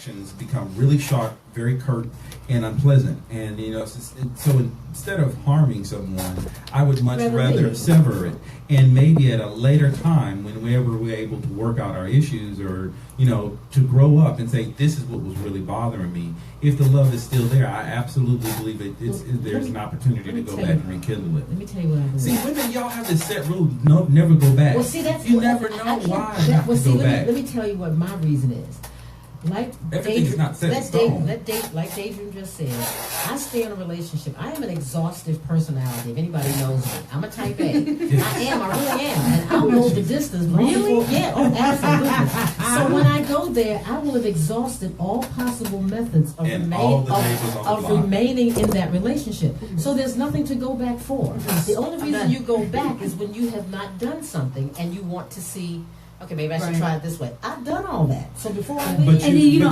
interactions become really sharp, very curt, and unpleasant. And so instead of harming someone, I would much rather sever it. And maybe at a later time, whenever we're able to work out our issues, or to grow up and say, this is what was really bothering me. If the love is still there, I absolutely believe there's an opportunity to go back and rekindle it. Let me tell you what I believe. See, women, y'all have this set rule: no, never go back. Well, see, that's you never know why you have to go back. Let me tell you what my reason is. Like everything's not set in stone. Like Daydream just said, I stay in a relationship. I am an exhaustive personality. If anybody knows me, I'm a type A. I am. I really am, and I'll go the distance. Really? Yeah. Oh, absolutely. So when I go there, I will have exhausted all possible methods of remaining in that relationship. So there's nothing to go back for. The only reason you go back is when you have not done something and you want to see. Okay, maybe I should try it this way. I've done all that. So before I leave,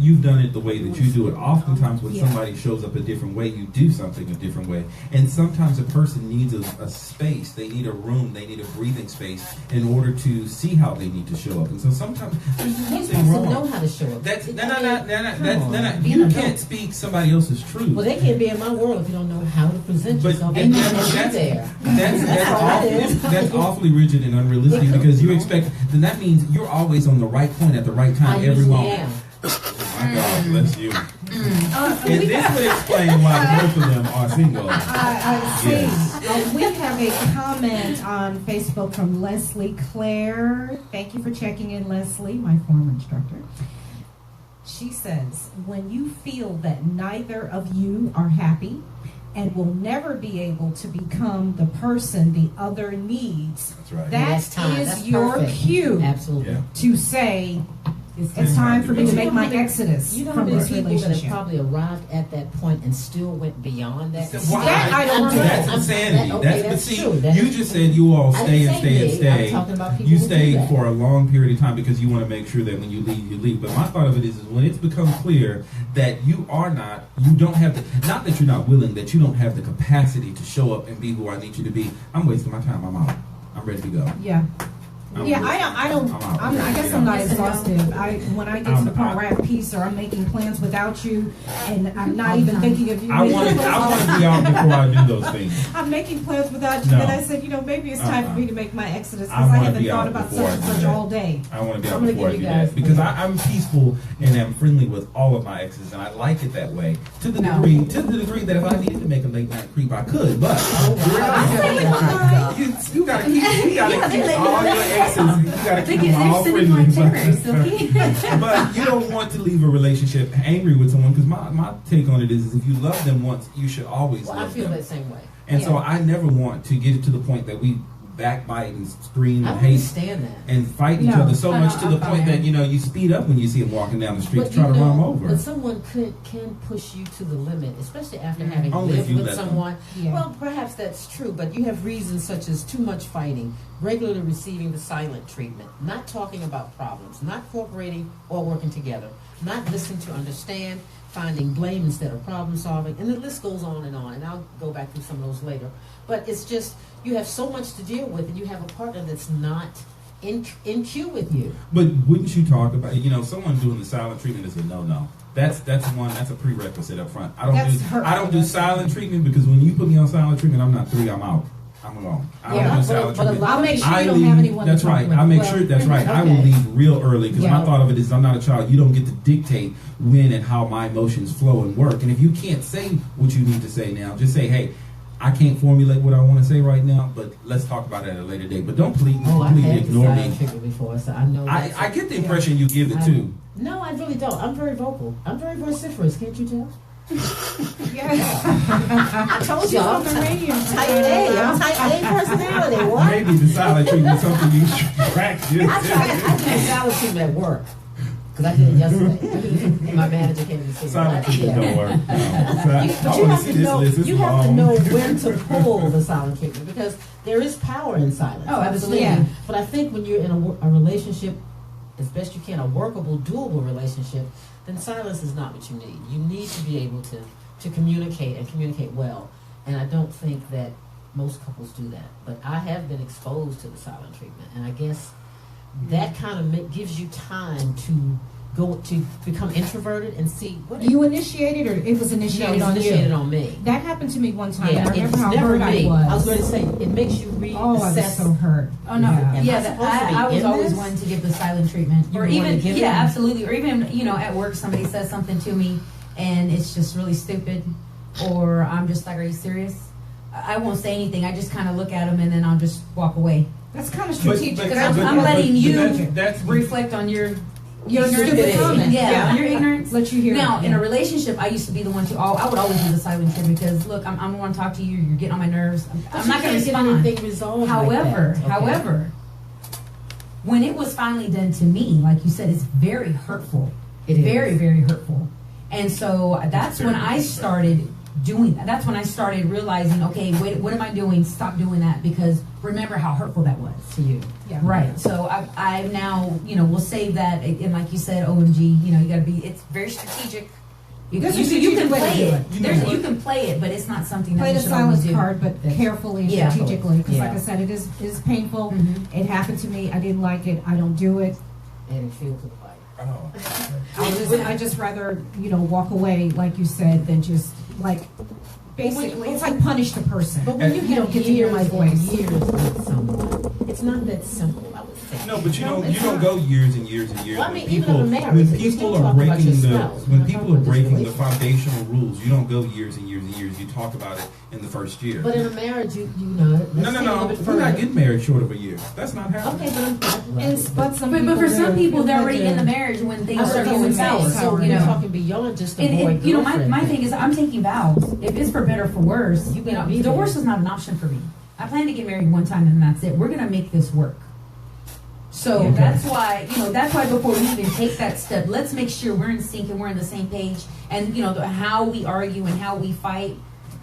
you've done it the way that you do it. Oftentimes, when somebody shows up a different way, you do something a different way. And sometimes a person needs a space. They need a room. They need a breathing space in order to see how they need to show up. And so sometimes there's nothing wrong. Know how to show up. You can't speak somebody else's truth. Well, they can't be in my world if you don't know how to present yourself. That's awfully rigid and unrealistic. Because you expect, then that means you're always on the right point at the right time every moment. Oh my God, bless you. And this would explain why both of them are single. We have a comment on Facebook from Leslie Claire. Thank you for checking in, Leslie, my former instructor. She says, when you feel that neither of you are happy and will never be able to become the person the other needs, that's your cue to say, it's time for me to make my exodus from this relationship. That have probably arrived at that point and still went beyond that. That I don't know. That's insanity. That's true. You just said you all stay and stay and stay. You stay for a long period of time because you want to make sure that when you leave, you leave. But my thought of it is when it's become clear that you don't have not that you're not willing, that you don't have the capacity to show up and be who I need you to be. I'm wasting my time. I'm out. I'm ready to go. Yeah. I guess I'm not exhaustive. When I get to the point where I have peace, or I'm making plans without you, and I'm not even thinking of you. I want to be out before I do those things. I'm making plans without you, and I said, maybe it's time for me to make my exodus because I haven't thought about such and such all day. I want to be out before I do that because I'm peaceful and I'm friendly with all of my exes, and I like it that way. To the degree that if I needed to make a late night creep, I could. But you gotta keep all your exes. You gotta keep them all friendly. But you don't want to leave a relationship angry with someone because my take on it is if you love them once, you should always love them. I feel that same way. And so I never want to get it to the point that we backbite and scream and hate and fight each other so much to the point that you speed up when you see them walking down the street to try to run them over. But someone can push you to the limit, especially after having lived with someone. Well, perhaps that's true, but you have reasons such as too much fighting, regularly receiving the silent treatment, not talking about problems, not cooperating or working together, not listening to understand, finding blame instead of problem solving, and the list goes on, and I'll go back through some of those later. But it's just, you have so much to deal with, and you have a partner that's not in cue with you. But wouldn't you talk about, someone doing the silent treatment is a no-no. That's a prerequisite up front. I don't do silent treatment because when you put me on silent treatment, I'm not 3, I'm out. I'm alone. I'll make sure you don't have anyone. That's right. I'll make sure. That's right. I will leave real early because my thought of it is I'm not a child. You don't get to dictate when and how my emotions flow and work. And if you can't say what you need to say now, just say, hey, I can't formulate what I want to say right now, but let's talk about it at a later date. But don't completely ignore me. Before, so I know. I get the impression you give it too. No, I really don't. I'm very vocal. I'm very vociferous. Can't you tell? I told you I'm type A. I'm type A personality. What? Maybe the silent treatment is something you should practice. I do the silent treatment at work. Because I did it yesterday. And my manager came to see me. Silent treatment don't work. But you have to know when to pull the silent treatment because there is power in silence. Oh, absolutely. Yeah. But I think when you're in a relationship, as best you can, a workable, doable relationship, then silence is not what you need. You need to be able to communicate and communicate well. And I don't think that most couples do that. But I have been exposed to the silent treatment. And I guess that kind of gives you time to become introverted and see what you initiated, or it was initiated on you? Initiated on me. That happened to me one time. Yeah, I remember it's how never hurt me. I was. I was going to say it makes you reassess. Oh, I was so hurt. Oh no, Yeah. I was always one to give the silent treatment, You or even wanted to give it? absolutely, or even at work somebody says something to me and it's just really stupid, or I'm just like, are you serious? I won't say anything. I just kind of look at them and then I'll just walk away. That's kind of strategic. Because I'm letting you that's reflect on your stupid comment. Yeah, your ignorance. Let you hear. Now, in a relationship, I used to be the one to. I would always do the silent treatment because look, I'm want to talk to you. You're getting on my nerves. I'm not going to get respond. anything resolved. However, when it was finally done to me, like you said, it's very hurtful. It is very, very hurtful. And so that's when I started doing that. That's when I started realizing, okay, wait, what am I doing? Stop doing that, because remember how hurtful that was to you. Yeah. Right. So I now, we'll save that. And like you said, OMG, you got to be, it's very strategic. You can play it. You can play it, but it's not something that play you the should always silence do. card, but carefully and Yeah. strategically. Because Yeah. like I said, it is painful. Mhm. It happened to me. I didn't like it. I don't do it. And it feels like. I just rather walk away, like you said, than just like basically it's like punish the person. But when you don't have get to hear my voice. years with someone, it's not that simple. I would say. No, but you it's don't not. go years and years and years. Well, I when mean, even people in a marriage, when you people still are talk about breaking your the spouse. when You're people talking are about this breaking the relationship. foundational rules, you don't go years and years and years. You talk about it in the first year. But in a marriage, you know. Let's No. take it a little bit We're further. not getting married short of a year. That's not happening. Okay, But some But for some people, they're already in the marriage. marriage when I things was start gonna going say, south. so you you're know. talking beyond just a boy And girlfriend. my thing is, I'm taking vows. If it's for better or for worse, You better be there. divorce is not an option for me. I plan to get married one time and that's it. We're gonna make this work. So Okay. that's why before we even take that step, let's make sure we're in sync and we're on the same page. And how we argue and how we fight,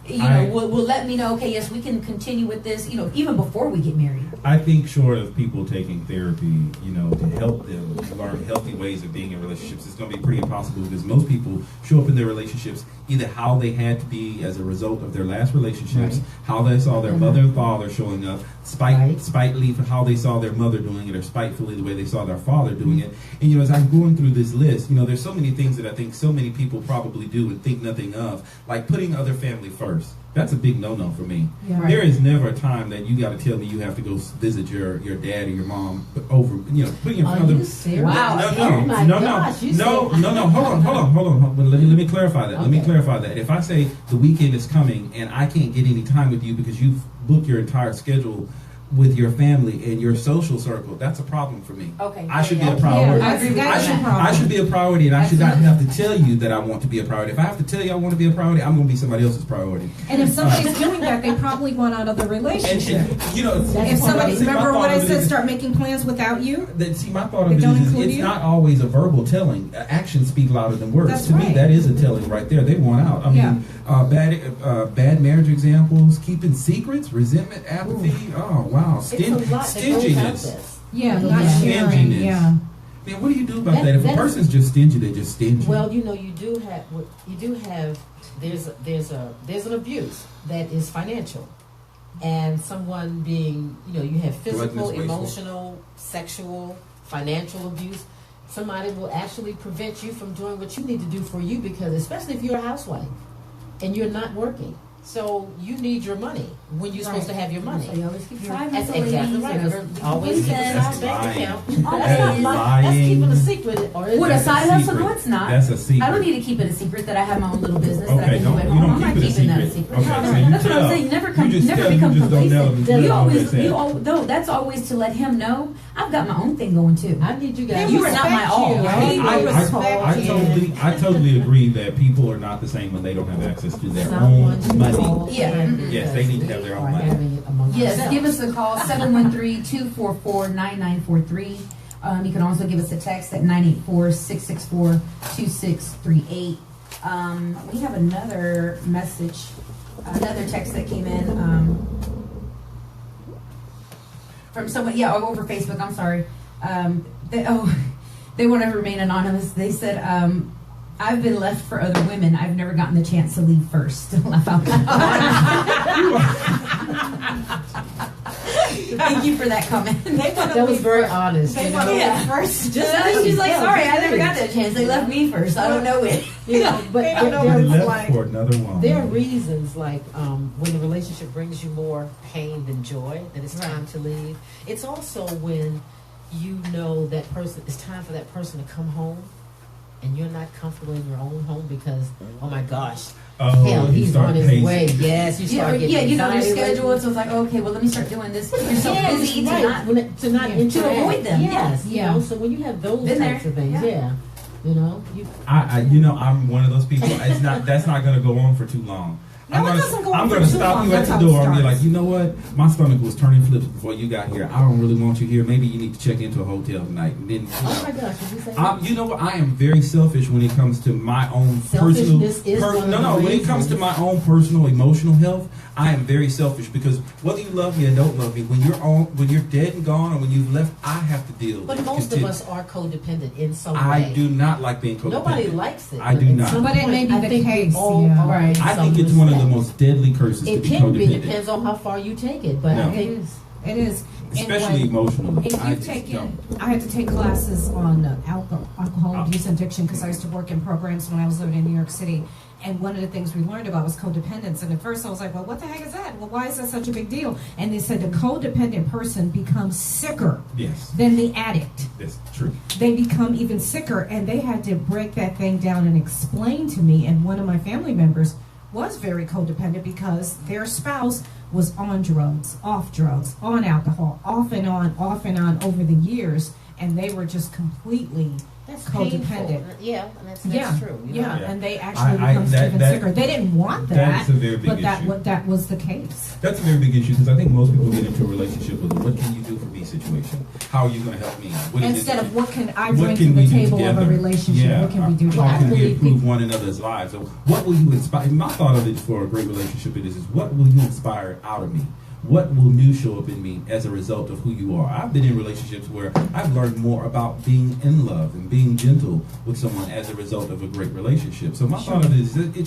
will let me know. Okay, yes, we can continue with this. Even before we get married. I think short of people taking therapy, to help them learn healthy ways of being in relationships, it's going to be pretty impossible, because most people show up in their relationships either how they had to be as a result of their last relationships, how they saw their mother and father showing up, spitefully for how they saw their mother doing it, or spitefully the way they saw their father doing it. And as I'm going through this list, there's so many things that I think so many people probably do and think nothing of, like putting other family first. That's a big no-no for me. Yeah. There is never a time that you got to tell me you have to go visit your dad or your mom over, putting in front of them. Are you serious? Wow. Oh my gosh, you No. said- Hold on. Let me clarify that. Let me clarify that. If I say the weekend is coming and I can't get any time with you because you've booked your entire schedule with your family and your social circle, that's a problem for me. Okay. I should be a Yeah, priority. I agree with That's that. your problem. I should be a priority, and I should not have to tell you that I want to be a priority. If I have to tell you I want to be a priority, I'm going to be somebody else's priority. And if somebody's doing that, they probably want out of the And relationship. if Somebody remember what I said, start making plans without you. My thought of They it don't is include it's you? not always a verbal telling. Actions speak louder than words. That's To me, right. that is a telling right there. They want out. I mean, bad marriage examples, keeping secrets, resentment, apathy. Oh wow, It's a lot that goes out stinginess. this. Yeah, Yeah. not sharing. Stinginess. Yeah. Man, what do you do about that? If a That's- person's just stingy, they're just stingy. Well, you do have. There's an abuse that is financial, and someone being you have physical, Gluttonous, wasteful. emotional, sexual, financial abuse. Somebody will actually prevent you from doing what you need to do for you, because especially if you're a housewife and you're not working. So you need your money when you're supposed to have your money. So you always keep trying. That's exactly right. Always keep a That's side bank lying. account. That is That's lying. keeping a secret. Or is What, it? a side That's a hustle? secret. No, it's not. That's a secret. I don't need to keep it a secret that I have my own little business that I Okay, can do don't at you home. don't I'm not keep it a keeping that a secret. secret. Okay, No, so you that's what I'm tell. saying. Never You just tell, become you just don't tell complacent. them. You always, that. no, that's always to let him know I've got my own thing going too. I need you guys. You are not my all. I totally agree that people are not the same when they don't have access to their Someone own money. called Yeah. and Yes, they need to have their own are money. having it among Yes, themselves. give us a call, 713-244-9943. You can also give us a text at 984-664-2638. We have another message, another text that came in from someone, over Facebook, I'm sorry. They want to remain anonymous. They said, I've been left for other women. I've never gotten the chance to leave first. Laugh out loud. Thank you for that comment. That was very honest. They you want to know? leave first. She's like, sorry, I never got that chance. They left me first. I don't know it. You know, but They don't know They what it's left like. for another woman. there are reasons like when the relationship brings you more pain than joy, that it's time to leave. It's also when you know that person, it's time for that person to come home and you're not comfortable in your own home because, oh my gosh, hell, you he's start on his pacing. way. Yes, you start getting their anxiety. schedule. So it's like, okay, well, let me start doing this. You're so Yes, busy right. to not. To not Yeah. interact. To avoid them. Yes, Yeah. you know, so when you have those Been types there. of things, Yeah. you know, you I'm one of those people. That's not going to go on for too long. No, it doesn't go on I'm for going to too stop long. you at That's the how it door and be starts. like, you know what? My stomach was turning flips before you got here. I don't really want you here. Maybe you need to check into a hotel tonight. And then, oh my gosh, did you say that? you know what? I am very selfish when it comes to my own personal. Selfishness is one of the When it comes to reasons. my own personal emotional health, I am very selfish because whether you love me or don't love me, when you're dead and gone, or when you've left, I have to deal. But with most of continue. us are codependent in some way. I do not like being codependent. Nobody likes it. I but do at not. some But it may point, be I the think we case, all yeah. are Right. in I some think it's one of the respect. most deadly curses It to be can be. codependent. Depends on how far you take it. But No. I think It is. And Especially when- emotionally. If I you've just taken, don't. I had to take classes on alcohol abuse and addiction because I used to work in programs when I was living in New York City. And one of the things we learned about was codependence. And at first I was like, well, what the heck is that? Well, why is that such a big deal? And they said the codependent person becomes sicker Yes, than the addict. that's true. They become even sicker. And they had to break that thing down and explain to me. And one of my family members was very codependent because their spouse was on drugs, on alcohol, off and on over the years, and they were just completely that's codependent. painful. Yeah, and that's yeah, true. You know? yeah, Yeah. and they actually I- become that- even that- sicker. They didn't want that, That's a very big but issue. that was the case. That's a very big issue because I think most people get into a relationship with what can you do for me situation. How are you going to help me? What is Instead it- of what can I what bring can to we the do table of a together? relationship, Yeah. what can we do How I can together? we believe improve one another's lives? So what will you inspire? My thought of it for a great relationship is what will you inspire out of me? What will new show up in me as a result of who you are? I've been in relationships where I've learned more about being in love and being gentle with someone as a result of a great relationship. So my thought of it is that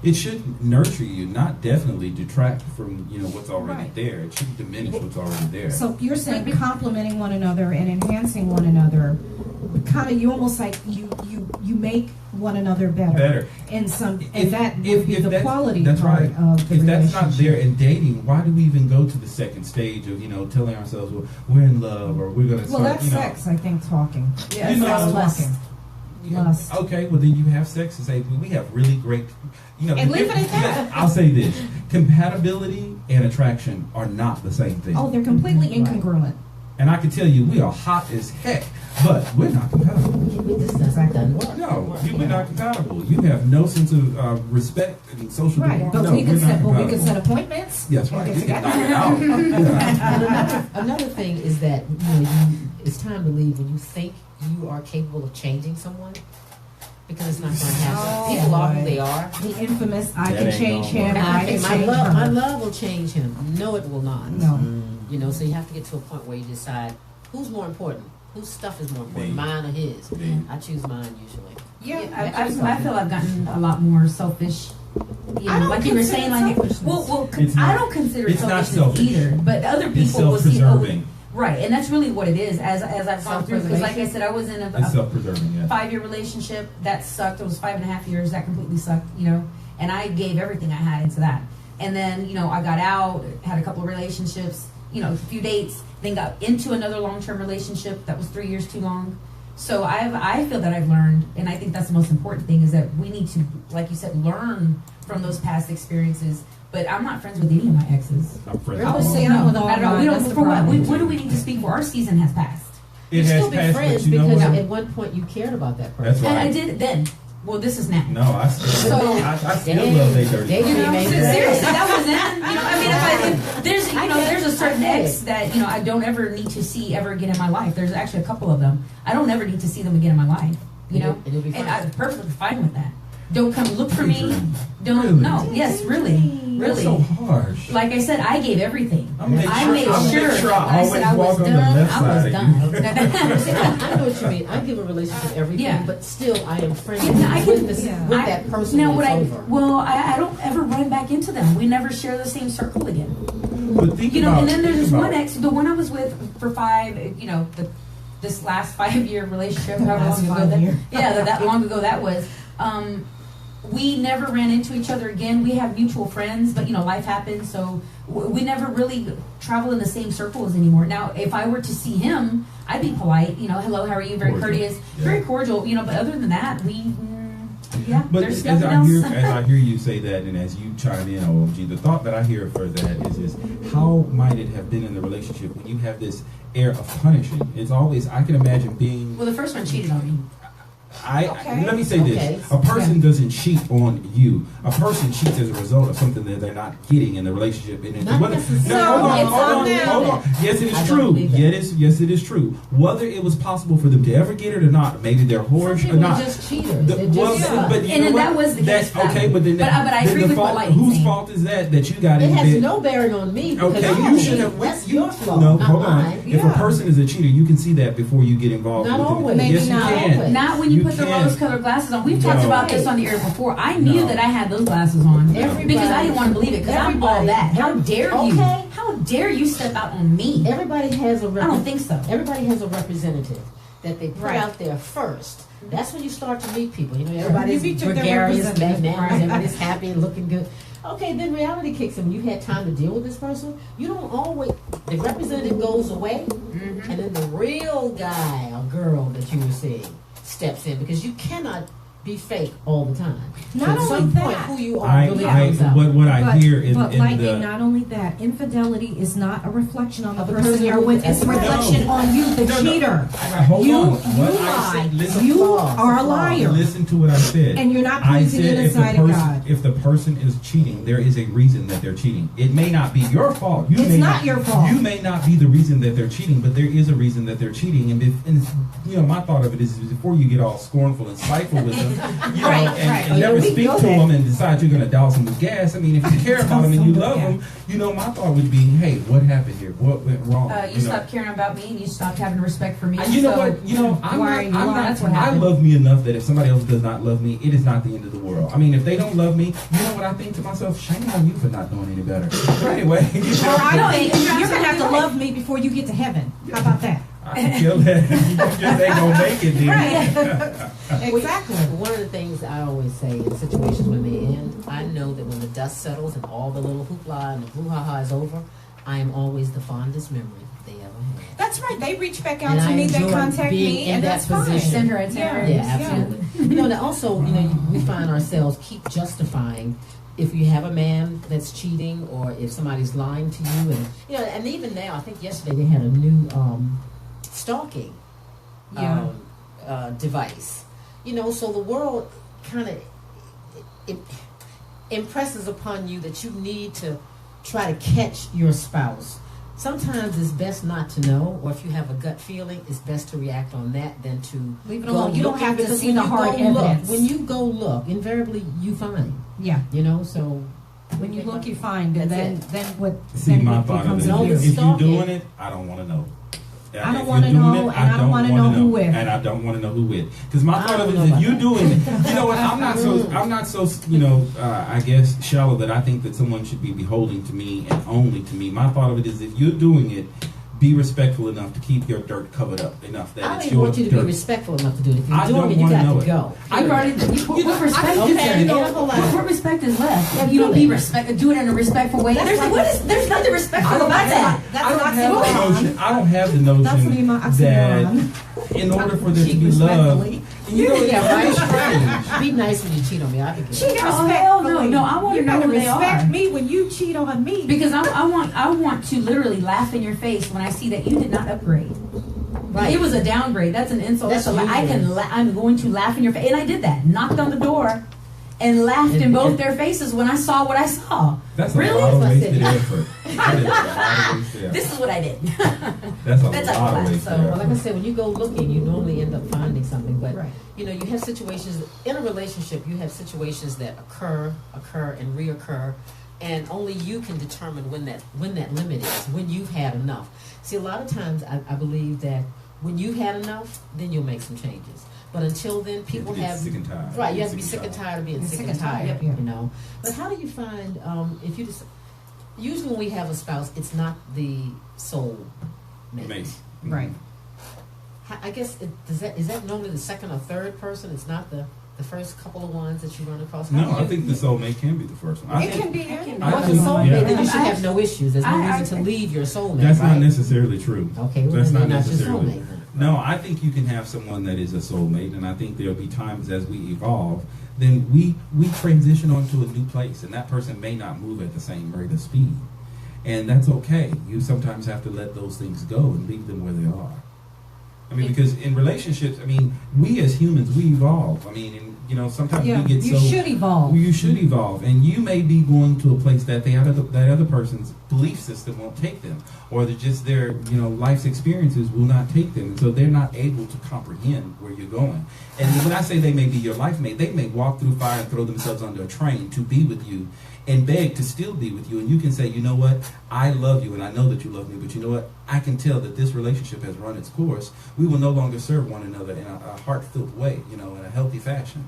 it should nurture you, not definitely detract from what's already Right. there. It shouldn't diminish what's already there. So you're saying complimenting one another and enhancing one another, kind of you almost like you make one another better. And that would be the that's- quality that's part right. of the If relationship. that's not there in dating, why do we even go to the second stage of telling ourselves, well, we're in love or we're going to Well, start? that's sex, I think, talking. Yeah, You know, That's lust. talking. Yeah, Lust. Okay, well then you have sex and say we have really great. And leave it at that. I'll say this: compatibility and attraction are not the same thing. Oh, they're completely incongruent. And I can tell you, we are hot as heck, but we're not compatible. We just doesn't work. No, we're not compatible. You have no sense of respect and social. Right, but no, we could we're not set compatible. appointments. Yes, and right. get We can together. knock it out. Yeah. And another thing is that it's time to leave when you think you are capable of changing someone, because it's not going to happen. Oh, People are boy. who they are. The infamous, I That can ain't change gonna him, work. I can my change love, her. my love will change him. No, it will not. No. So you have to get to a point where you decide who's more important, whose stuff is more important, Me. mine or his. Me. I choose mine usually. Yeah, I feel I've gotten a lot more selfish. I don't Like you were consider saying, it like selfishness. It's not- I don't consider it it's not selfishness selfish. either. But other It's people will see. self-preserving. Right, and that's really what it is. As I've gone through, because like I Self-preservation. said, I was in It's a self-preserving. Yeah. 5-year relationship that sucked. It was 5.5 years that completely sucked. And I gave everything I had into that. And then I got out, had a couple of relationships, a few dates, then got into another long-term relationship that was 3 years too long. So I feel that I've learned, and I think that's the most important thing, is that we need to, like you said, learn from those past experiences. But I'm not friends with any of my exes. I'm friends I with would all say of them. I'm with all I don't know. We mine. don't. That's the For what? problem. What do we need to speak for? Our season has passed. It You'll has still be passed, friends but you know because what? at one point you cared about that person. That's And right. I did it then. Well, this is now. No, I still, So, I still dang, love they dirty. they Laundry. didn't make Seriously, that was then. If there's, I get it. there's a certain I get ex it. that I don't ever need to see ever again in my life. There's actually a couple of them. I don't ever need to see them again in my life. It'll be and fine. I'm perfectly fine with that. Don't come look for me. Don't. Really? No. Yes, really, That's so harsh. Like I said, I gave everything. I'm make I sure- made I'll make sure. sure I when I said I always was walk on the done, left I was side done. I know what you mean. I give a relationship everything, Yeah. but still I am friends Yeah, I with, can- this, yeah. with that person Now, when what it's I over. well, I don't ever run back into them. We never share the same circle again. But think You know, about, and then there's this think one about- ex, the one I was with for 5, you know, this last 5-year relationship, however long ago that long ago that was. We never ran into each other again. We have mutual friends, but you know, life happens, so we never really travel in the same circles anymore. Now, if I were to see him, I'd be polite, you know, hello, how are you? Very Cordial. courteous, very cordial, you know. But other than that, But there's as nothing I else. hear you say that, and as you chime in, OMG, the thought that I hear for that is how might it have been in the relationship when you have this air of punishing? It's always, I can imagine being. Well, the first one cheated on me. Let me say this: a person doesn't cheat on you. A person cheats as a result of something that they're not getting in the relationship. And Not necessarily. hold on. Yes, it is true. Yes, it is true. Whether it was possible for them to ever get it or not, maybe they're whorish or not. Just cheaters. But you And know what? that was the case. That's okay, but then I agree with what Light is whose saying. fault is that you got It in has bed? no bearing on me. Because Okay, I'm you a should cheater. have. That's your fault. No, not hold on. mine. If a person is a cheater, you can see that before you get involved. Not with always. it. Maybe Yes, you not can. always. Not when you put the can. rose-colored glasses on. We've talked No. about this on the air before. I knew No. that I had those glasses on Everybody- because I didn't want to believe it because I'm all everybody- that. How dare you? Okay. How dare you step out on me? Everybody has a I don't think so. Everybody has a representative that they put out there first. That's when you start to meet people. You know, everybody's You meet their gregarious, representative, magnanimous, right. everybody's happy and looking good. Okay, then reality kicks in. When you've had time to deal with this person, you don't always. The representative goes away, and then the real guy or girl that you were seeing steps in because you cannot be fake all the time. Not At only some point, that, who you are really comes out. what I hear in Lightning, the not only that, infidelity is not a reflection on the Of the person person you're with. It's a you're with. reflection No. on you, the No. cheater. Hold You on. What I lie. said- listen- You are a liar. Listen to what I said. And you're not I pleasing said in the if the sight of person, God. if the person is cheating, there is a reason that they're cheating. It may not be your fault. It's not your fault. You may not be the reason that they're cheating, but there is a reason that they're cheating. And you know, my thought of it is before you get all scornful and spiteful with them, you know, Right, and right. never we speak know to that. them and decide you're going to douse them with gas. I mean, if you care about them and you love them, you know, my thought would be, hey, what happened here? What went wrong? You stopped caring about me and you stopped having respect for me. You know so what? You know, I'm why are you lying? That's what I happened. love me enough that if somebody else does not love me, it is not the end of the world. I mean, if they don't love me, you know what I think to myself? Shame on you for not knowing any better. But anyway, you Or know, I don't No, think you're you're gonna have to absolutely love me before you get to heaven. How about that? I feel that you just ain't gonna make it, then. Exactly. One of the things I always say in situations when they end, I know that when the dust settles and all the little hoopla and the brouhaha is over, I am always the fondest memory they ever had. That's right. They reach back out And to I me. They enjoy contact being me, in and that that's fine. position. Send her a text. Yeah, absolutely. You know, and also, you know, we find ourselves keep justifying if you have a man that's cheating or if somebody's lying to you, and you know, and even now, I think yesterday they had a new stalking Yeah. device. You know, so the world kind of impresses upon you that you need to try to catch your spouse. Sometimes it's best not to know, or if you have a gut feeling, it's best to react on that than to Leave it go alone. You don't looking, have to because see when the you hard go look- evidence. When you go look, invariably you find. Yeah. You know, so When you look, you find, and That's then what? See, then my it thought of becomes it all a this is, if you're stalking. doing it, I don't want to know. I don't If wanna you're doing know, it, and I don't wanna wanna know who with. And I don't want to know who with. Because my I thought of don't it know is, if about you're that. doing it, you know what? I'm not so, you know, I guess shallow that I think that someone should be beholding to me and only to me. My thought of it is, if you're doing it, be respectful enough to keep your dirt covered up enough that I don't it's even your want you to dirt. be respectful enough to do it. If you're I doing don't it, you wanna got know to it. go. I've already. What respect okay, is there? you know, hold on. What respect is left? You don't be respect. Do it in a respectful way. There's nothing respectful about that. I don't have the notion That's an that in order for there to be love, you know, Yeah, it's right. very strange. Be nice when you cheat on me. I'll be good. Cheat Oh, hell no. I want to know who they respect are. me when you cheat on me. Because I want to literally laugh in your face when I see that you did not upgrade. Right. It was a downgrade. That's an insult. That's I'm going to laugh in your face, and I did that. Knocked on the door, and laughed in both their faces when I saw what I saw. That's a Really? lot of That's wasted it. effort. That is a lot of wasted effort. This is what I did. That's a that's lot a of lot. wasted So, Well, like I effort. said, when you go looking, you normally end up finding something. But Right. you know, you have situations in a relationship. You have situations that occur, and reoccur, and only you can determine when that limit is. When you've had enough. See, a lot of times I believe that when you've had enough, then you'll make some changes. But until then, people You have have to be sick and tired. right. You have to be sick and tired of being sick and tired. yeah. You know. But how do you find if you just Usually when we have a spouse, it's not the soul mate. Right. I guess is that normally the second or third person? It's not the first couple of ones that you run across. No, I think the soulmate can be the first one. It can be. What's a soulmate? Then you should have no issues. There's no reason to leave your soulmate. That's right? not necessarily true. Okay, well, that's then not not your necessarily. soulmate. Then. No, I think you can have someone that is a soulmate, and I think there'll be times as we evolve, then we transition onto a new place, and that person may not move at the same rate of speed, and that's okay. You sometimes have to let those things go and leave them where they are. I mean, because in relationships, I mean, we as humans, we evolve. I mean, and, you know, sometimes we get you should evolve. You should evolve, and you may be going to a place that that other person's belief system won't take them, or just their life's experiences will not take them, and so they're not able to comprehend where you're going. And when I say they may be your life mate, they may walk through fire and throw themselves under a train to be with you, and beg to still be with you, and you can say, you know what, I love you, and I know that you love me, but you know what, I can tell that this relationship has run its course. We will no longer serve one another in a heart-filled way, in a healthy fashion.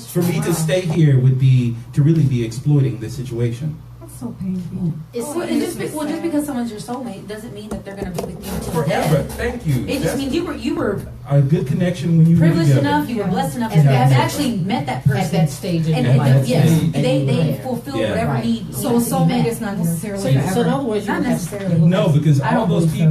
For me to stay here would be to really be exploiting this situation. That's so painful. Just because someone's your soulmate doesn't mean that they're going to be with you until forever. death. Thank you. It just means you were a good connection when you were privileged together. enough, you were blessed enough to have actually met that person at that stage in and your life. yes, they fulfill whatever Right. need. So a soulmate is not necessarily So in other words, Not necessarily. No, because I all don't those believe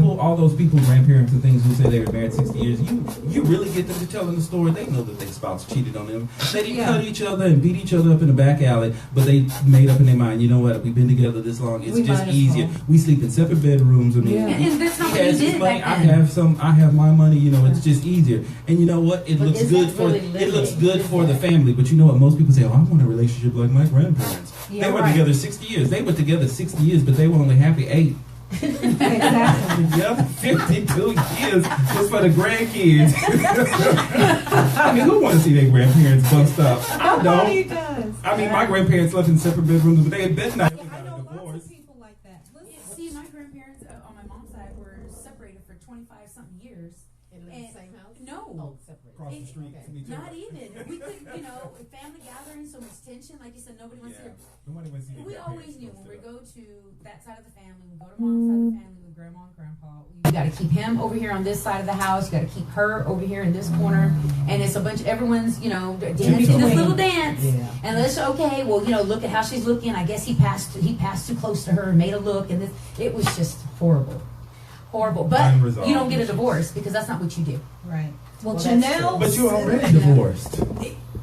people, grandparents and things who say they were married 60 years, you really get them to tell them the story. They know that their spouse cheated on them. They didn't cut each other and beat each other up in the back alley, but they made up in their mind, you know what, we've been together this long, it's just easier. We sleep in separate bedrooms. I mean, and that's not he what you has his did money, back I then. have my money, it's just easier. And you know what? It But looks is good that for really it looks living? good for the family, but you know what? Most people say, "Oh, I want a relationship like my grandparents." Yeah, they were right. together 60 years. They were together 60 years, but they were only happy 8. Exactly. Yep, 52 years was for the grandkids. I mean, who want to see their grandparents bust up? I Nobody don't. does. I mean, my grandparents lived in separate bedrooms, but they had bed night. I know lots of people like that. See, my grandparents on my mom's side were separated for 25-something years. In the same house? No. Oh, separate. Across the street from each Not other. even. We could, family gatherings, so much tension. Like you said, nobody wants to. Nobody wants to see their We grandparents always knew when bust we up. go to that side of the family, we go to mom's side of the family with grandma and grandpa. You got to keep him over here on this side of the house. You got to keep her over here in this corner, and it's a bunch. Everyone's dancing this little dance. Yeah. And let's look at how she's looking. I guess he passed too close to her and made a look, and it was just horrible. But Unresolved you don't get a issues. divorce because that's not what you do. Right. Well, Well, that's Janelle. But you're already divorced.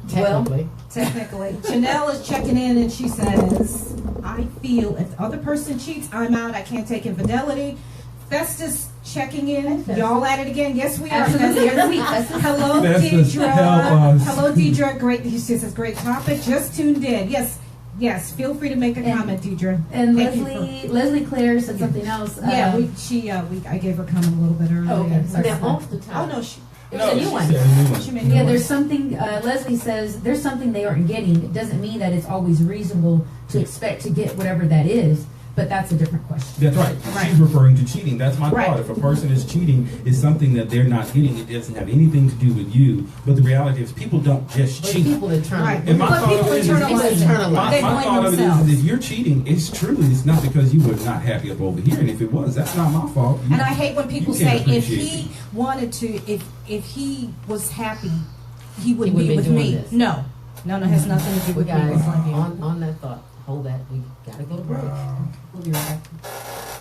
Technically. Technically. Janelle is checking in and she says, I feel if the other person cheats, I'm out. I can't take infidelity. Festus checking in. Y'all at it again? Yes, we are. Absolutely. Festus. Every week. Festus. Hello, Festus, Deidre. help us. Hello, Deidre. Great. She says, great topic. Just tuned in. Yes. Feel free to make a comment, Deidre. And Thank you Leslie Claire said something else. I gave her a comment a little bit earlier. Oh, okay. Sorry. Now, off the top. Oh, no, she. It was a new one. She said a new one. She made a new Yeah, one. there's something, Leslie says, there's something they aren't getting. It doesn't mean that it's always reasonable to expect to get whatever that is, but that's a different question. That's right. Right. She's referring to cheating. That's my Right. thought. If a person is cheating, it's something that they're not getting. It doesn't have anything to do with you. But the reality is, people don't just But cheat. people internalize. Right. And my But thought people of it is, internalize it. my They thought blame of it themselves. is, if you're cheating, it's not because you were not happy up over here. And if it was, that's not my fault. And I hate when people You say can't if appreciate he it. wanted to, if he was happy, he wouldn't wouldn't be be with doing me. this. No, it has nothing to do We with me. guys, It's like, on that thought, hold that. We gotta go to break. Wow. We'll be right back.